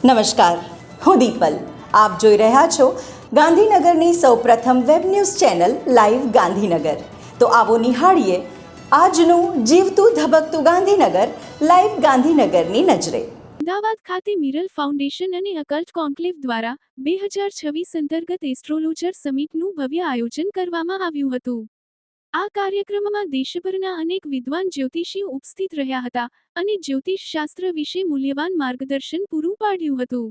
નમસ્કાર, હું દીપલ. આપ જોઈ રહ્યા છો ગાંધીનગરની સૌપ્રથમ web news channel live Gandhinagar. તો આવો નિહાળીએ આજનું જીવતું ધબકતું ગાંધીનગર લાઈવ ગાંધીનગરની નજરે. અમદાવાદ ખાતે મિરલ ફાઉન્ડેશન અને અકલ્ટ કોન્ક્લેવ દ્વારા 2026 અંતર્ગત એસ્ટ્રોલોજર સમિટનું ભવ્ય આયોજન કરવામાં આવ્યું હતું. આ કાર્યક્રમમાં દેશભરના અનેક વિદ્વાન જ્યોતિષીઓ ઉપસ્થિત રહ્યા હતા અને જ્યોતિષ શાસ્ત્ર વિશે મૂલ્યવાન માર્ગદર્શન પૂરું પાડ્યું હતું.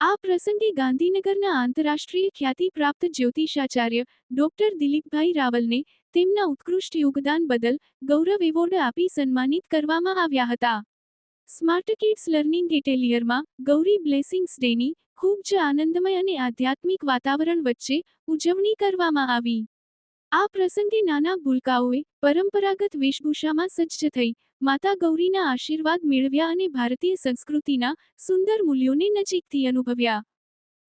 આ પ્રસંગે ગાંધીનગરના આંતરરાષ્ટ્રીય ખ્યાતિ પ્રાપ્ત જ્યોતિષાચાર્ય ડોક્ટર દિલીપભાઈ રાવલને તેમના ઉત્કૃષ્ટ યોગદાન બદલ ગૌરવ એવોર્ડ આપી સન્માનિત કરવામાં આવ્યા હતા. સ્માર્ટ કિડ્સ લર્નિંગ એટેલિયરમાં ગૌરી બ્લેસિંગ્સ ડેની ખૂબ જ આનંદમય અને આધ્યાત્મિક વાતાવરણ વચ્ચે ઉજવણી કરવામાં આવી. આ પ્રસંગે નાના ભૂલકાઓએ પરંપરાગત વેશભૂષામાં સજ્જ થઈ માતા ગૌરીના આશીર્વાદ મેળવ્યા અને ભારતીય સંસ્કૃતિના સુંદર મૂલ્યોને નજીકથી અનુભવ્યા.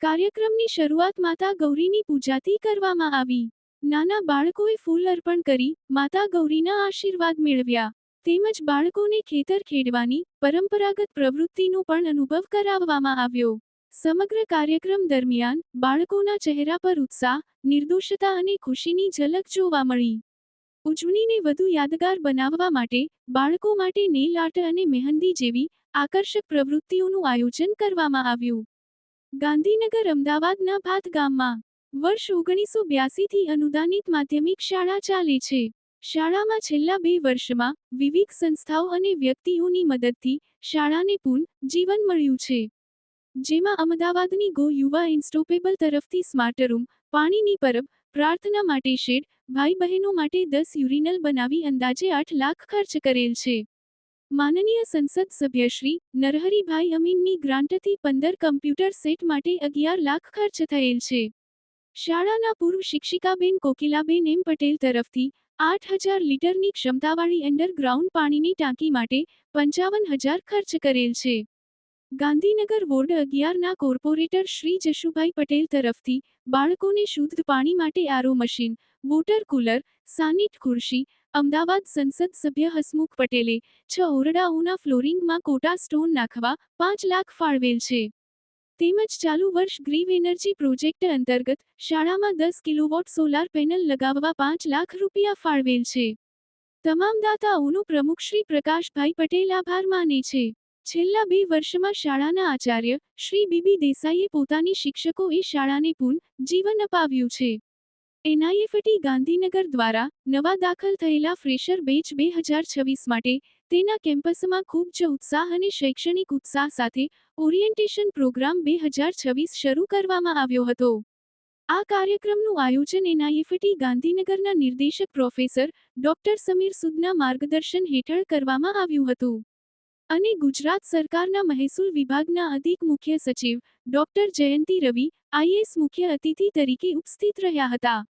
કાર્યક્રમની શરૂઆત માતા ગૌરીની પૂજાથી કરવામાં આવી. નાના બાળકોએ ફૂલ અર્પણ કરી માતા ગૌરીના આશીર્વાદ મેળવ્યા. તેમજ બાળકોને ખેતર ખેડવાની પરંપરાગત પ્રવૃત્તિનો પણ અનુભવ કરાવવામાં આવ્યો. સમગ્ર કાર્યક્રમ દરમિયાન બાળકોના ચહેરા પર ઉત્સાહ, નિર્દોષતા અને ખુશીની ઝલક જોવા મળી. ઉજવણીને વધુ યાદગાર બનાવવા માટે બાળકો માટે નેલ આર્ટ અને મહેંદી જેવી આકર્ષક પ્રવૃત્તિઓનું આયોજન કરવામાં આવ્યું. ગાંધીનગર અમદાવાદના ભાત ગામમાં વર્ષ 1982 થી અનુદાનિત માધ્યમિક શાળા ચાલે છે. શાળામાં છેલ્લા 2 વર્ષમાં વિવિધ સંસ્થાઓ અને વ્યક્તિઓની મદદથી શાળાને પુનઃજીવન મળ્યું છે. જેમાં અમદાવાદની ગો યુવા ઇન્સ્ટોપેબલ તરફથી સ્માર્ટ રૂમ, પાણીની પરબ, પ્રાર્થના માટે શેડ, ભાઈ બહેનો માટે 10 યુરિનલ બનાવી અંદાજે 8 લાખ ખર્ચ કરેલ છે. માનનીય સંસદ સભ્ય શ્રી નરહરીભાઈ અમીનની ગ્રાન્ટથી 15 કમ્પ્યુટર સેટ માટે 11 લાખ ખર્ચ થયેલ છે. શાળાના પૂર્વ શિક્ષિકાબેન કોકિલાબેન એમ પટેલ તરફથી 8000 લીટરની ક્ષમતાવાળી અંડરગ્રાઉન્ડ પાણીની ટાંકી માટે 55,000 ખર્ચ કરેલ છે. ગાંધીનગર વોર્ડ 11ના કોર્પોરેટર શ્રી જશુભાઈ પટેલ તરફથી બાળકોને શુદ્ધ પાણી માટે આરો મશીન, વોટર કુલર, સાનિટ ખુરશી, અમદાવાદ સંસદ સભ્ય હસમુખ પટેલે 6 ઓરડાઓના ફ્લોરિંગમાં કોટા સ્ટોન નાખવા 5 લાખ ફાળવેલ છે. તેમજ ચાલુ વર્ષ ગ્રીવ એનર્જી પ્રોજેક્ટ અંતર્ગત શાળામાં 10 કિલોવોટ સોલાર પેનલ લગાવવા 5 લાખ રૂપિયા ફાળવેલ છે. તમામ દાતાઓનો પ્રમુખ શ્રી પ્રકાશભાઈ પટેલ આભાર માને છે. છેલ્લા 2 વર્ષમાં શાળાના આચાર્ય શ્રી બીબી દેસાઈએ પોતાની શિક્ષકોએ શાળાને પુનઃજીવન અપાવ્યું છે. એનઆઈએફટી ગાંધીનગર દ્વારા નવા દાખલ થયેલા ફ્રેશર બેચ 2026 માટે તેના કેમ્પસમાં ખૂબ જ ઉત્સાહ અને શૈક્ષણિક ઉત્સાહ સાથે ઓરિએન્ટેશન પ્રોગ્રામ 2026 શરૂ કરવામાં આવ્યો હતો. આ કાર્યક્રમનું આયોજન એનઆઈએફટી ગાંધીનગરના નિર્દેશક પ્રોફેસર ડોક્ટર સમીર સૂદના માર્ગદર્શન હેઠળ કરવામાં આવ્યું હતું. અને ગુજરાત સરકારના મહેસૂલ વિભાગના અધિક મુખ્ય સચિવ ડોક્ટર જયંતી રવિ આઈએએસ મુખ્ય અતિથિ તરીકે ઉપસ્થિત રહ્યા હતા.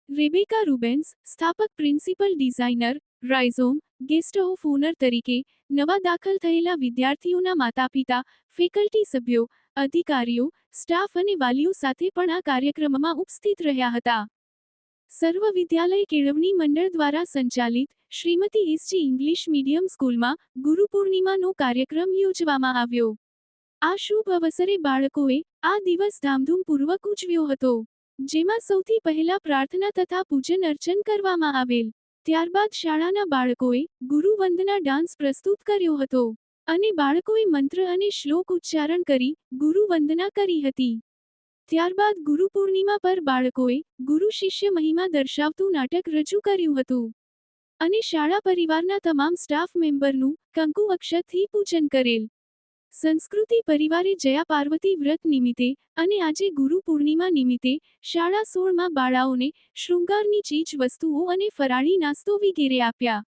રેબેકા રૂબેન્સ, સ્થાપક principal designer, Rhizome, guest of honour તરીકે નવા દાખલ થયેલા વિદ્યાર્થીઓના માતાપિતા, ફેકલ્ટી સભ્યો, અધિકારીઓ, સ્ટાફ અને વાલીઓ સાથે પણ આ કાર્યક્રમમાં ઉપસ્થિત રહ્યા હતા. સર્વ વિદ્યાલય કેળવણી મંડળ દ્વારા સંચાલિત શ્રીમતી એસજી ઇંગ્લિશ મીડિયમ સ્કૂલમાં ગુરુ પૂર્ણિમાનો કાર્યક્રમ યોજવામાં આવ્યો. આ શુભ અવસરે બાળકોએ આ દિવસ ધામધૂમપૂર્વક ઉજવ્યો હતો. જેમાં સૌથી પહેલા પ્રાર્થના તથા પૂજન અર્ચન કરવામાં આવેલ. ત્યારબાદ શાળાના બાળકોએ ગુરુ વંદના ડાન્સ પ્રસ્તુત કર્યો હતો અને બાળકોએ મંત્ર અને શ્લોક ઉચ્ચારણ કરી ગુરુ વંદના કરી હતી. ત્યારબાદ ગુરુ પૂર્ણિમા પર બાળકોએ ગુરુ શિષ્ય મહિમા દર્શાવતું નાટક રજૂ કર્યું હતું અને શાળા પરિવારના તમામ સ્ટાફ મેમ્બરનું કંકુ અક્ષતથી પૂજન કરેલ. સંસ્કૃતિ પરિવારે જયા પાર્વતી વ્રત નિમિત્તે અને આજે ગુરુ પૂર્ણિમા નિમિત્તે શાળા 16માં બાળાઓને શૃંગારની ચીજ વસ્તુઓ અને ફરાળી નાસ્તો વગેરે આપ્યા.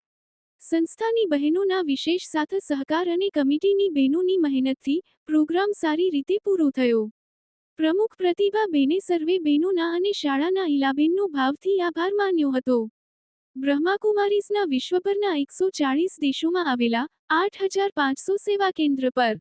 સંસ્થાની બહેનોના વિશેષ સાથ સહકાર અને કમિટીની બહેનોની મહેનતથી પ્રોગ્રામ સારી રીતે પૂરો થયો. પ્રમુખ પ્રતિભા બેને સર્વે બહેનોના અને શાળાના ઇલાબેનનો ભાવથી આભાર માન્યો હતો. બ્રહ્માકુમારીઝના વિશ્વભરના 140 દેશોમાં આવેલા 8500 સેવા કેન્દ્ર પર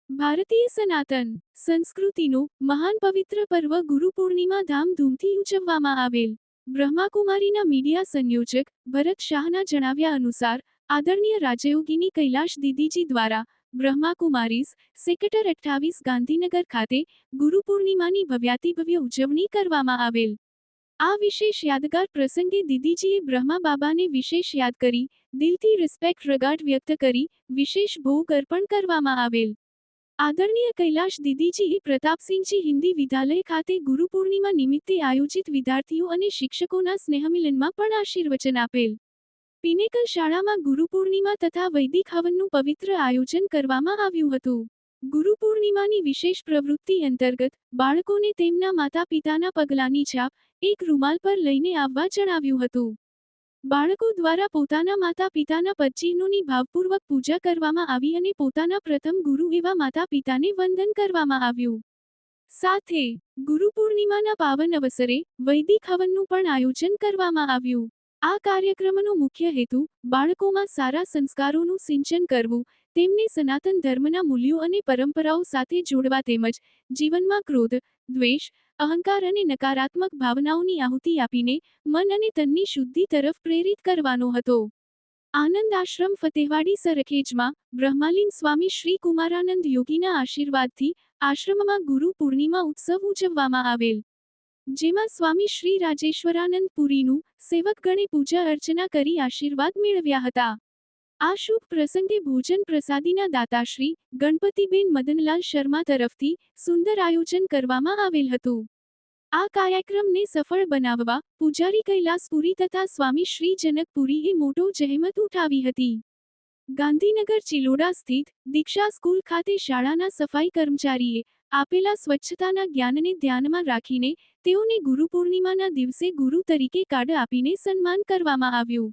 ભારતીય સનાતન સંસ્કૃતિનો મહાન પવિત્ર પર્વ ગુરુ પૂર્ણિમા ધામધૂમથી ઉજવવામાં આવેલ. બ્રહ્માકુમારીના મીડિયા સંયોજક ભરત શાહના જણાવ્યા અનુસાર આદરણીય રાજયોગિની કૈલાશ દીદીજી દ્વારા બ્રહ્માકુમારીઝ સેક્ટર 28 ગાંધીનગર ખાતે ગુરુ પૂર્ણિમાની ભવ્યાતિભવ્ય ઉજવણી કરવામાં આવેલ. આ વિશેષ યાદગાર પ્રસંગે દીદીજીએ બ્રહ્મા બાબાને વિશેષ યાદ કરી દિલથી રિસ્પેક્ટ રગાડ વ્યક્ત કરી વિશેષ ભોગ અર્પણ કરવામાં આવેલ. આદરણીય કૈલાશ દીદીજીએ પ્રતાપસિંહજી હિન્દી વિદ્યાલય ખાતે ગુરુ પૂર્ણિમા નિમિત્તે આયોજિત વિદ્યાર્થીઓ અને શિક્ષકોના સ્નેહમિલનમાં પણ આશીર્વચન આપેલ. પિનેકલ શાળામાં ગુરુ પૂર્ણિમા તથા વૈદિક હવનનું પવિત્ર આયોજન કરવામાં આવ્યું હતું. ગુરુ પૂર્ણિમાની વિશેષ પ્રવૃત્તિ અંતર્ગત બાળકોને તેમના માતા પિતાના પગલાંની છાપ એક રૂમાલ પર લઈને આવવા જણાવ્યું હતું. બાળકો દ્વારા પોતાના માતા પિતાના પદચિહ્નોની ભાવપૂર્વક પૂજા કરવામાં આવી અને પોતાના પ્રથમ ગુરુ એવા માતા પિતાને વંદન કરવામાં આવ્યું. સાથે ગુરુ પૂર્ણિમાના પાવન અવસરે વૈદિક હવનનું પણ આયોજન કરવામાં આવ્યું. આ કાર્યક્રમનો મુખ્ય હેતુ બાળકોમાં સારા સંસ્કારોનું સિંચન કરવું, તેમને સનાતન ધર્મના મૂલ્યો અને પરંપરાઓ સાથે જોડવા તેમજ જીવનમાં ક્રોધ, દ્વેષ, અહંકાર અને નકારાત્મક ભાવનાઓની આહુતિ આપીને મન અને તનની શુદ્ધિ તરફ પ્રેરિત કરવાનો હતો. આનંદ આશ્રમ ફતેહવાડી સરખેજમાં બ્રહ્માલીન સ્વામી શ્રી કુમારાનંદ યોગીના આશીર્વાદથી આશ્રમમાં ગુરુ પૂર્ણિમા ઉત્સવ ઉજવવામાં આવેલ. જેમાં સ્વામી શ્રી રાજેશ્વરાનંદ પુરીનું સેવકગણે પૂજા અર્ચના કરી આશીર્વાદ મેળવ્યા હતા. આ શુભ પ્રસંગે ભોજન પ્રસાદીના દાતાશ્રી ગણપતિબેન મદનલાલ શર્મા તરફથી સુંદર આયોજન કરવામાં આવેલ હતું. આ કાર્યક્રમને સફળ બનાવવા પૂજારી કૈલાસપુરી તથા સ્વામી શ્રી જનકપુરીએ મોટો જહેમત ઉઠાવી હતી. ગાંધીનગર ચિલોડા સ્થિત દીક્ષા સ્કૂલ ખાતે શાળાના સફાઈ કર્મચારીએ આપેલા સ્વચ્છતાના જ્ઞાનને ધ્યાનમાં રાખીને તેઓને ગુરુ પૂર્ણિમાના દિવસે ગુરુ તરીકે કાર્ડ આપીને સન્માન કરવામાં આવ્યું.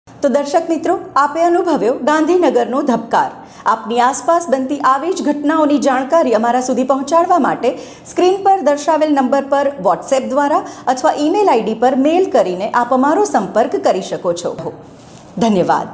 તો દર્શક મિત્રો, આપે અનુભવ્યો ગાંધીનગરનો ધબકાર. આપની આસપાસ બનતી આવી જ ઘટનાઓની જાણકારી અમારા સુધી પહોંચાડવા માટે સ્ક્રીન પર દર્શાવેલ નંબર પર વોટ્સએપ દ્વારા અથવા ઈમેલ આઈડી પર મેલ કરીને આપ અમારો સંપર્ક કરી શકો છો. ધન્યવાદ.